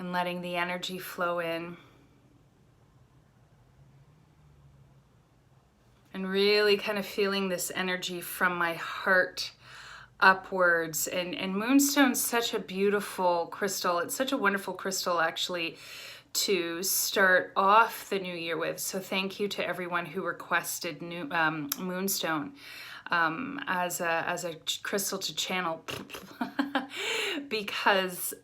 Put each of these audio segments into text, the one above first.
and letting the energy flow in. And really kind of feeling this energy from my heart upwards. And Moonstone's such a beautiful crystal. It's such a wonderful crystal, actually, to start off the new year with. So thank you to everyone who requested Moonstone as a crystal to channel because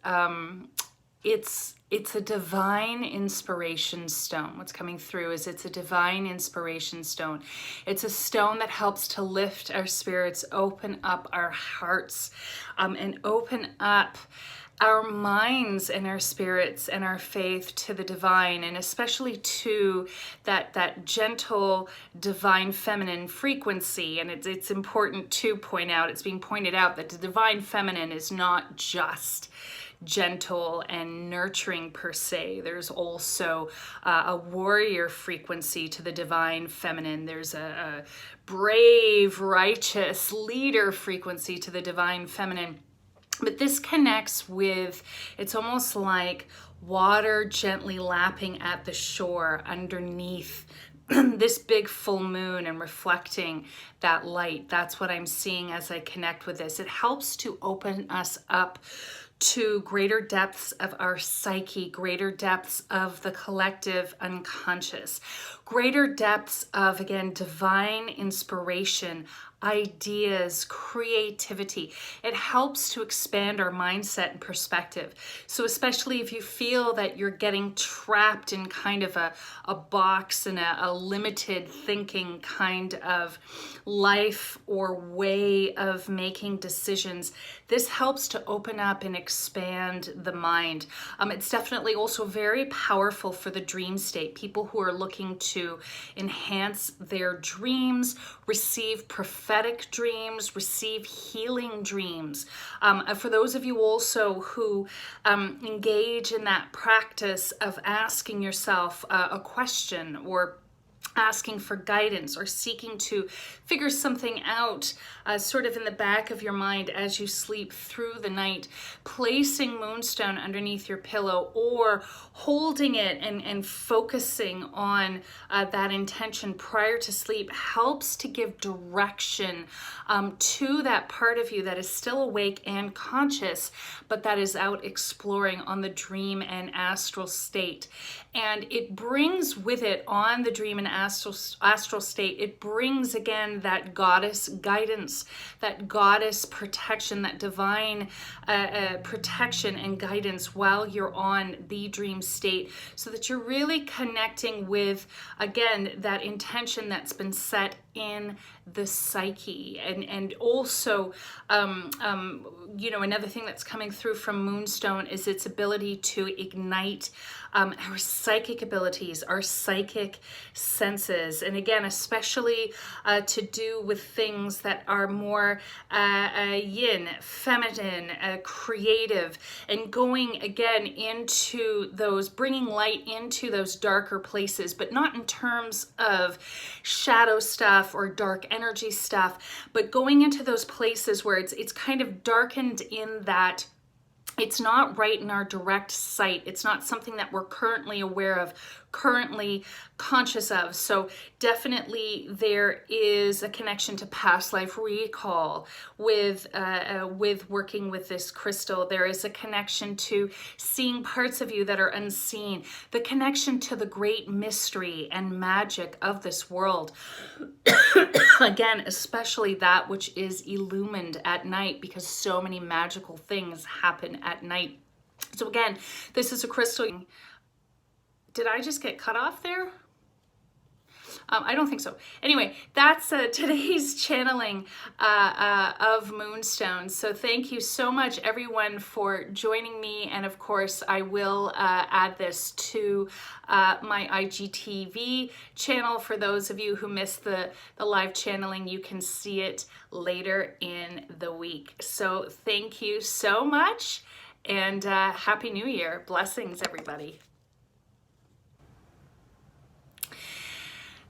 it's a divine inspiration stone. What's coming through is it's a divine inspiration stone. It's a stone that helps to lift our spirits, open up our hearts, and open up our minds and our spirits and our faith to the divine, and especially to that gentle divine feminine frequency. And it's important to point out, it's being pointed out, that the divine feminine is not just gentle and nurturing per se. There's also a warrior frequency to the divine feminine. There's a brave, righteous leader frequency to the divine feminine. But this connects with, it's almost like water gently lapping at the shore underneath this big full moon and reflecting that light. That's what I'm seeing as I connect with this. It helps to open us up to greater depths of our psyche, greater depths of the collective unconscious, greater depths of, again, divine inspiration, ideas, creativity. It helps to expand our mindset and perspective. So especially if you feel that you're getting trapped in kind of a box and a limited thinking kind of life or way of making decisions, this helps to open up and expand the mind. It's definitely also very powerful for the dream state. People who are looking to enhance their dreams, receive prophetic dreams, receive healing dreams. For those of you also who engage in that practice of asking yourself a question, or asking for guidance, or seeking to figure something out sort of in the back of your mind as you sleep through the night, placing Moonstone underneath your pillow or holding it and focusing on that intention prior to sleep helps to give direction to that part of you that is still awake and conscious, but that is out exploring on the dream and astral state. And it brings with it, on the dream and astral state, it brings again that goddess guidance, that goddess protection, that divine protection and guidance while you're on the dream state, so that you're really connecting with, again, that intention that's been set in the psyche. And also, you know, another thing that's coming through from Moonstone is its ability to ignite our psychic abilities, our psychic senses. And again, especially to do with things that are more yin, feminine, creative, and going again into those, bringing light into those darker places, but not in terms of shadow stuff or dark energy stuff, but going into those places where it's kind of darkened in that it's not right in our direct sight. It's not something that we're currently aware of, currently conscious of. So definitely there is a connection to past life recall with working with this crystal. There is a connection to seeing parts of you that are unseen, the connection to the great mystery and magic of this world. Again, especially that which is illumined at night, because so many magical things happen at night. So again, this is a crystal. Did I just get cut off there? I don't think so. Anyway, that's today's channeling of Moonstone. So thank you so much, everyone, for joining me. And of course, I will add this to my IGTV channel. For those of you who missed the live channeling, you can see it later in the week. So thank you so much, and Happy New Year. Blessings, everybody.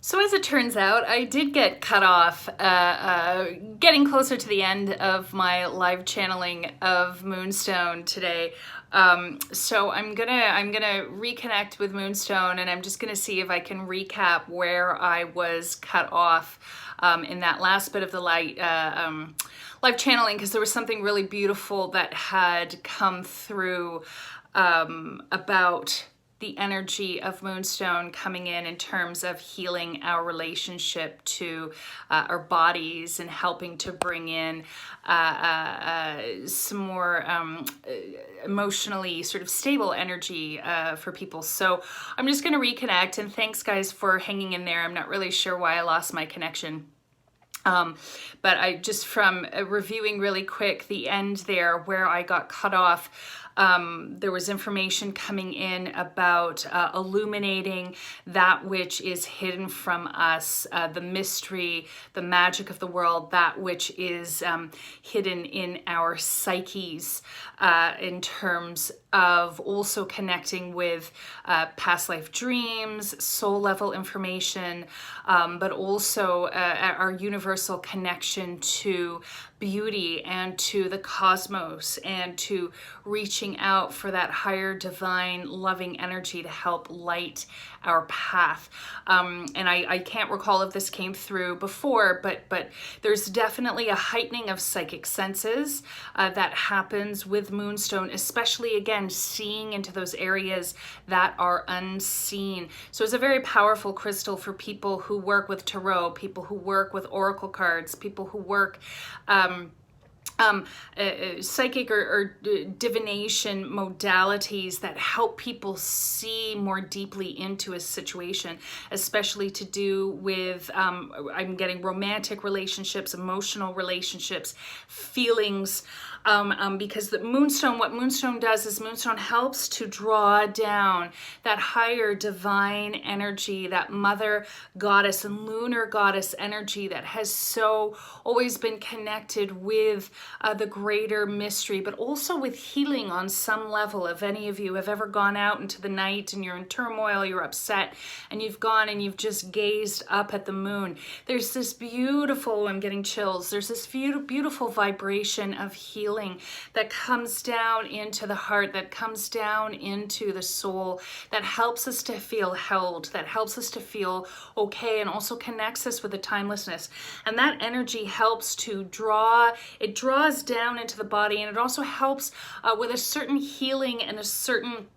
So as it turns out, I did get cut off getting closer to the end of my live channeling of Moonstone today. So I'm gonna reconnect with Moonstone, and I'm just gonna see if I can recap where I was cut off in that last bit of the live channeling, because there was something really beautiful that had come through about the energy of Moonstone coming in terms of healing our relationship to our bodies and helping to bring in some more emotionally sort of stable energy for people. So I'm just going to reconnect, and thanks guys for hanging in there. I'm not really sure why I lost my connection. But I just from reviewing really quick the end there where I got cut off, there was information coming in about illuminating that which is hidden from us, the mystery, the magic of the world, that which is hidden in our psyches, in terms of also connecting with past life dreams, soul level information, but also our universal connection to beauty and to the cosmos, and to reaching out for that higher divine loving energy to help light our path. And I can't recall if this came through before, but there's definitely a heightening of psychic senses that happens with Moonstone, especially again seeing into those areas that are unseen. So it's a very powerful crystal for people who work with tarot, people who work with oracle cards, people who work psychic or divination modalities that help people see more deeply into a situation, especially to do with, I'm getting romantic relationships, emotional relationships, feelings, because the Moonstone, what Moonstone does is Moonstone helps to draw down that higher divine energy, that mother goddess and lunar goddess energy that has so always been connected with the greater mystery, but also with healing on some level. If any of you have ever gone out into the night and you're in turmoil, you're upset, and you've gone and you've just gazed up at the moon, there's this beautiful, I'm getting chills, there's this beautiful vibration of healing that comes down into the heart, that comes down into the soul, that helps us to feel held, that helps us to feel okay, and also connects us with the timelessness. And that energy helps to draws down into the body, and it also helps with a certain healing and a certain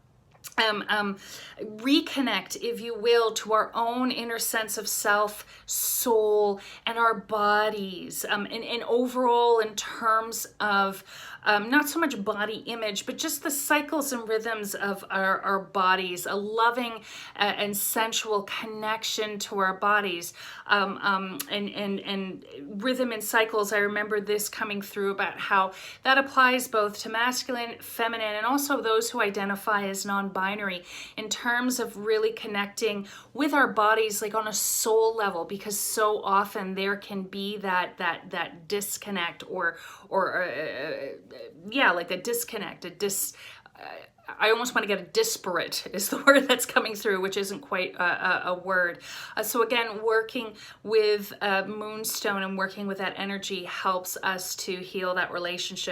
reconnect, if you will, to our own inner sense of self, soul, and our bodies, and overall in terms of not so much body image, but just the cycles and rhythms of our bodies, a loving and sensual connection to our bodies, and rhythm and cycles. I remember this coming through about how that applies both to masculine, feminine, and also those who identify as non-binary, in terms of really connecting with our bodies like on a soul level, because so often there can be that disconnect, or yeah, like a disconnect, I almost want to get a disparate is the word that's coming through, which isn't quite a word. So again, working with Moonstone and working with that energy helps us to heal that relationship